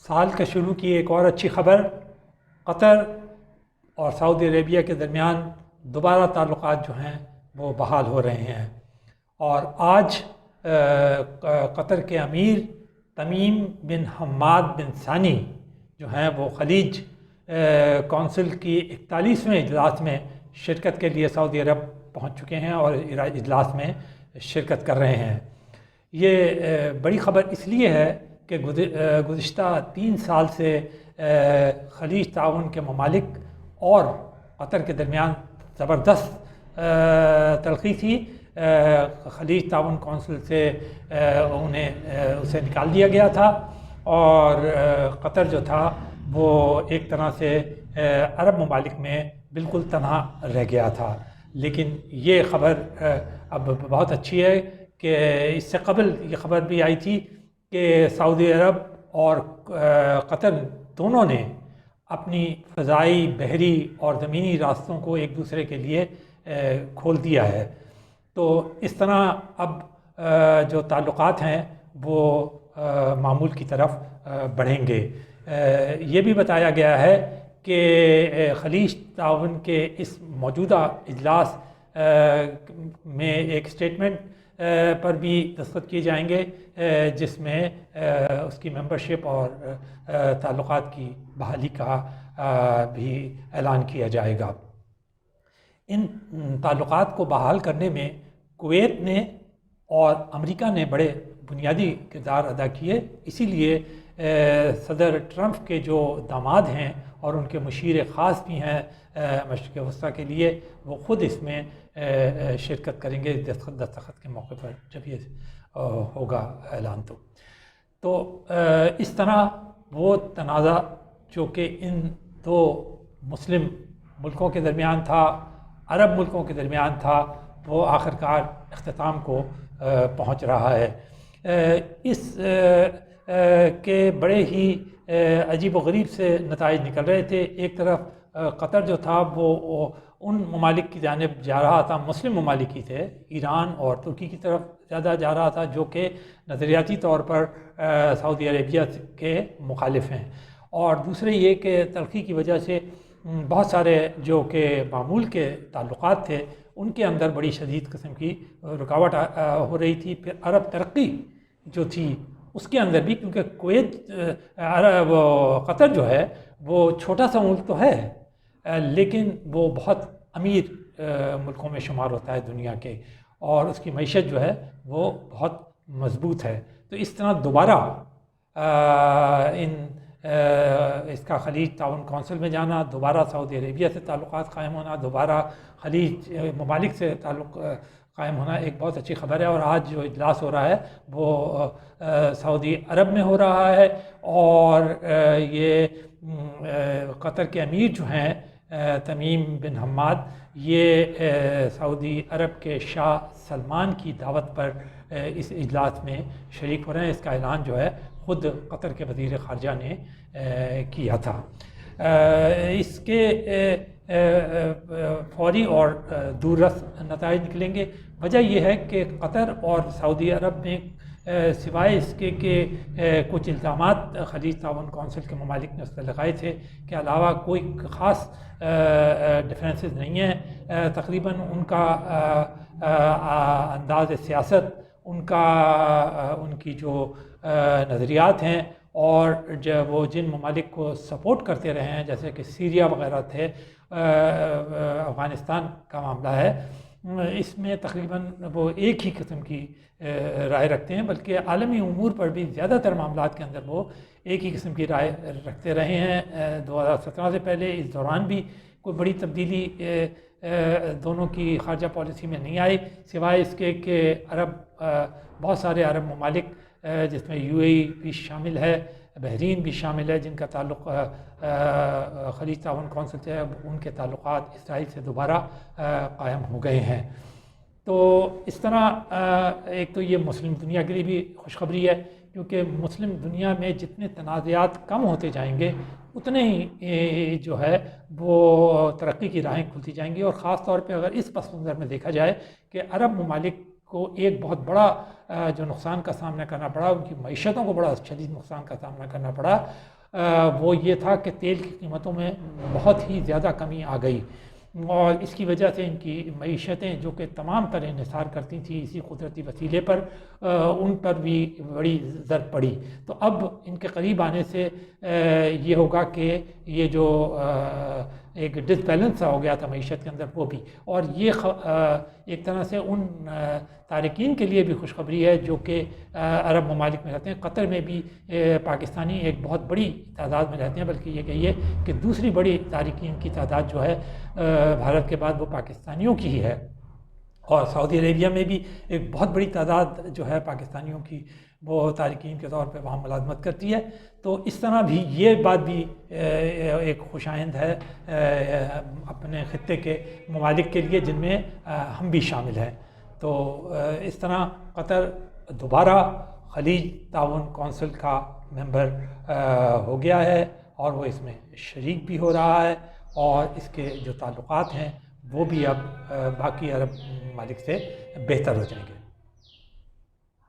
سال کا شروع کی ایک اور اچھی خبر، قطر اور سعودی عربیہ کے درمیان دوبارہ تعلقات جو ہیں وہ بحال ہو رہے ہیں، اور آج قطر کے امیر تمیم بن حماد بن ثانی جو ہیں وہ خلیج کونسل کی 41ویں اجلاس میں شرکت کے لیے سعودی عرب پہنچ چکے ہیں اور اجلاس میں شرکت کر رہے ہیں۔ یہ بڑی خبر اس لیے ہے کہ گزشتہ 3 سال سے خلیج تعاون کے ممالک اور قطر کے درمیان زبردست تلخی تھی۔ خلیج تعاون کونسل سے اسے نکال دیا گیا تھا، اور قطر جو تھا وہ ایک طرح سے عرب ممالک میں بالکل تنہا رہ گیا تھا۔ لیکن یہ خبر اب بہت اچھی ہے کہ اس سے قبل یہ خبر بھی آئی تھی کہ سعودی عرب اور قطر دونوں نے اپنی فضائی، بحری اور زمینی راستوں کو ایک دوسرے کے لیے کھول دیا ہے۔ تو اس طرح اب جو تعلقات ہیں وہ معمول کی طرف بڑھیں گے۔ یہ بھی بتایا گیا ہے کہ خلیج تعاون کے اس موجودہ اجلاس میں ایک اسٹیٹمنٹ پر بھی دستخط کیے جائیں گے، جس میں اس کی ممبرشپ اور تعلقات کی بحالی کا بھی اعلان کیا جائے گا۔ ان تعلقات کو بحال کرنے میں کویت نے اور امریکہ نے بڑے بنیادی کردار ادا کیے، اسی لیے صدر ٹرمپ کے جو داماد ہیں اور ان کے مشیر خاص بھی ہیں مشرق وسطیٰ کے لیے، وہ خود اس میں شرکت کریں گے دستخط کے موقع پر جب یہ ہوگا اعلان۔ تو اس طرح وہ تنازع جو کہ ان دو مسلم ملکوں کے درمیان تھا، عرب ملکوں کے درمیان تھا، وہ آخرکار اختتام کو پہنچ رہا ہے۔ اس کے بڑے ہی عجیب و غریب سے نتائج نکل رہے تھے۔ ایک طرف قطر جو تھا وہ ان ممالک کی جانب جا رہا تھا، مسلم ممالک ہی تھے، ایران اور ترکی کی طرف زیادہ جا رہا تھا، جو کہ نظریاتی طور پر سعودی عربیہ کے مخالف ہیں، اور دوسرے یہ کہ تلخی کی وجہ سے بہت سارے جو کہ معمول کے تعلقات تھے ان کے اندر بڑی شدید قسم کی رکاوٹ ہو رہی تھی۔ پھر عرب ترقی جو تھی اس کے اندر بھی، کیونکہ کویت قطر جو ہے وہ چھوٹا سا ملک تو ہے لیکن وہ بہت امیر ملکوں میں شمار ہوتا ہے دنیا کے، اور اس کی معیشت جو ہے وہ بہت مضبوط ہے۔ تو اس طرح دوبارہ اس کا خلیج تعاون کونسل میں جانا، دوبارہ سعودی عربیہ سے تعلقات قائم ہونا، دوبارہ خلیج ممالک سے تعلق قائم ہونا ایک بہت اچھی خبر ہے۔ اور آج جو اجلاس ہو رہا ہے وہ سعودی عرب میں ہو رہا ہے، اور یہ قطر کے امیر جو ہیں تمیم بن حماد، یہ سعودی عرب کے شاہ سلمان کی دعوت پر اس اجلاس میں شریک ہو رہے ہیں۔ اس کا اعلان جو ہے خود قطر کے وزیر خارجہ نے کیا تھا۔ اس کے فوری اور دور رس نتائج نکلیں گے۔ وجہ یہ ہے کہ قطر اور سعودی عرب میں سوائے اس کے کہ کچھ الزامات خلیج تعاون کونسل کے ممالک نے اس پر لگائے تھے کے علاوہ کوئی خاص ڈفرینسز نہیں ہیں۔ تقریباً ان کا انداز سیاست، ان کی جو نظریات ہیں، اور جب وہ جن ممالک کو سپورٹ کرتے رہے ہیں جیسے کہ سیریا وغیرہ تھے، افغانستان کا معاملہ ہے، اس میں تقریباً وہ ایک ہی قسم کی رائے رکھتے ہیں، بلکہ عالمی امور پر بھی زیادہ تر معاملات کے اندر وہ ایک ہی قسم کی رائے رکھتے رہے ہیں۔ 2017 سے پہلے اس دوران بھی کوئی بڑی تبدیلی دونوں کی خارجہ پالیسی میں نہیں آئی، سوائے اس کے کہ بہت سارے عرب ممالک جس میں UAE بھی شامل ہے، بحرین بھی شامل ہے، جن کا تعلق خلیج تعاون کونسل سے ہے، ان کے تعلقات اسرائیل سے دوبارہ قائم ہو گئے ہیں۔ تو اس طرح ایک تو یہ مسلم دنیا کے لیے بھی خوشخبری ہے، کیونکہ مسلم دنیا میں جتنے تنازعات کم ہوتے جائیں گے اتنے ہی جو ہے وہ ترقی کی راہیں کھلتی جائیں گی، اور خاص طور پہ اگر اس پس منظر میں دیکھا جائے کہ عرب ممالک کو ایک بہت بڑا جو نقصان کا سامنا کرنا پڑا، ان کی معیشتوں کو بڑا شدید نقصان کا سامنا کرنا پڑا، وہ یہ تھا کہ تیل کی قیمتوں میں بہت ہی زیادہ کمی آ گئی، اور اس کی وجہ سے ان کی معیشتیں جو کہ تمام تر انحصار کرتی تھیں اسی قدرتی وسیلے پر، ان پر بھی بڑی ضرب پڑی۔ تو اب ان کے قریب آنے سے یہ ہوگا کہ یہ جو ایک ڈس بیلنس ہو گیا تھا معیشت کے اندر وہ بھی، اور یہ ایک طرح سے ان تارکین کے لیے بھی خوشخبری ہے جو کہ عرب ممالک میں رہتے ہیں۔ قطر میں بھی پاکستانی ایک بہت بڑی تعداد میں رہتے ہیں، بلکہ یہ کہیے کہ دوسری بڑی تارکین کی تعداد جو ہے بھارت کے بعد وہ پاکستانیوں کی ہی ہے، اور سعودی عربیہ میں بھی ایک بہت بڑی تعداد جو ہے پاکستانیوں کی وہ تارکین کے طور پہ وہاں ملازمت کرتی ہے۔ تو اس طرح بھی یہ بات بھی ایک خوش آئند ہے اپنے خطے کے ممالک کے لیے، جن میں ہم بھی شامل ہیں۔ تو اس طرح قطر دوبارہ خلیج تعاون کونسل کا ممبر ہو گیا ہے، اور وہ اس میں شریک بھی ہو رہا ہے، اور اس کے جو تعلقات ہیں وہ بھی اب باقی عرب ممالک سے بہتر ہو جائیں گے۔